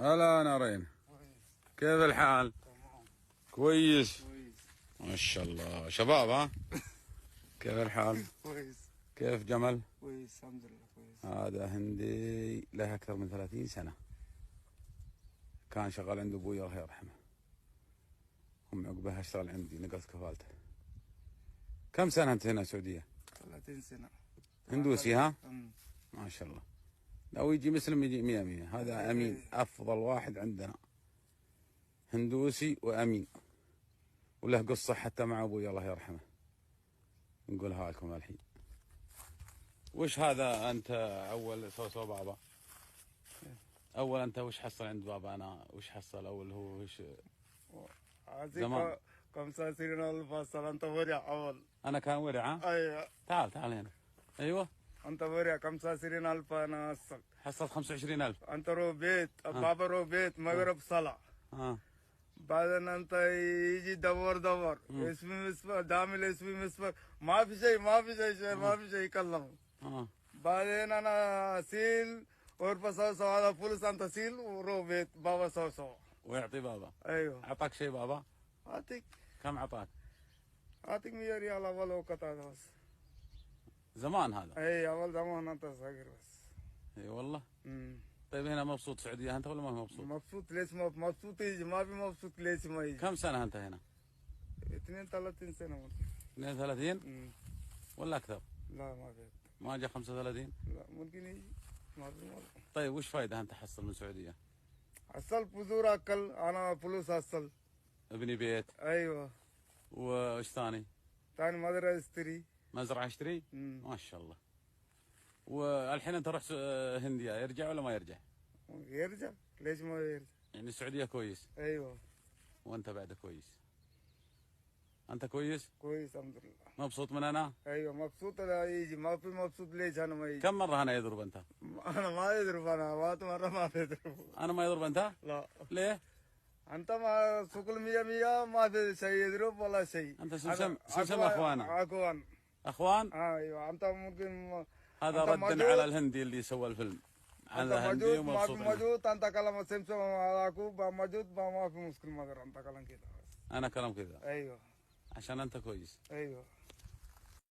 هلا نارين، كيف الحال؟ تمام. كويس كويس. ما شاء الله. شباب ها؟ كيف الحال؟ كويس. كيف جمل؟ كويس الحمد لله كويس. هذا هندي له أكثر من 30 سنة، كان شغال عند أبوي الله يرحمه، هم عقبها اشتغل عندي، نقلت كفالته. كم سنة أنت هنا السعودية؟ 30 سنة. هندوسي ها؟ ما شاء الله. لو يجي مسلم يجي 100. هذا أمين، أفضل واحد عندنا، هندوسي وأمين، وله قصة حتى مع أبوي الله يرحمه، نقولها لكم الحين. وش هذا أنت أول سو بابا؟ أول أنت وش حصل عند بابا؟ أنا وش حصل أول؟ هو وش زمان؟ 25,000 حصل. أنت ورع أول. أنا كان ورع ها؟ أيوه. تعال هنا. أيوه. أنت ورع 25,000 أنا حصلت 25,000. أنت رو بيت بابا رو بيت مغرب صلاة. بعدين أنت يجي دور اسمي مسفر دامل اسمي مسفر ما في شيء ما في شيء يكلمه. بعدين أنا سيل और सौ هذا فلوس أنت سيل ورو بيت بابا سو ويعطي بابا. أيوه. أعطاك شيء بابا؟ أعطيك. كم أعطاك؟ أعطيك 100 ريال أول وقت هذا بس. زمان هذا؟ أي أول زمان أنت صغير بس. أي والله. طيب هنا مبسوط سعودية أنت ولا ما مبسوط؟ مبسوط ليش مبسوط يجي ما في مبسوط ليش ما يجي. كم سنة أنت هنا؟ 32 سنة ممكن. 32 ولا أكثر؟ لا ما في. ما جاء 35؟ لا ممكن يجي ما في. طيب وش فايدة أنت تحصل من السعودية؟ حصل بذور أكل أنا فلوس حصل. ابني بيت. أيوه. وإيش ثاني؟ ثاني مزرعة اشتري. مزرعة اشتري؟ ما شاء الله. والحين أنت رحت هندية، يرجع ولا ما يرجع؟ يرجع ليش ما يرجع؟ يعني السعودية كويس؟ أيوه. وأنت بعد كويس؟ أنت كويس؟ كويس الحمد لله. مبسوط من أنا؟ أيوه مبسوط. لا يجي ما في مبسوط ليش أنا ما يجي؟ كم مرة أنا يضرب أنت؟ أنا ما يضرب أنا مرة ما يضرب. أنا ما يضرب أنت؟ لا. ليه؟ أنت ما سكول 100 ما في شيء يضرب ولا شيء. أنت سمسم أخوانا. أخوان؟ أيوه أنت ممكن هذا ردا على الهندي اللي سوى الفيلم. هذا هندي ومبسوط. ما في موجود أنت كلام سمسم أكو موجود ما في مشكلة مگر أنت كلام كذا بس. أنا كلام كذا. أيوه. عشان أنت كويس. أيوه.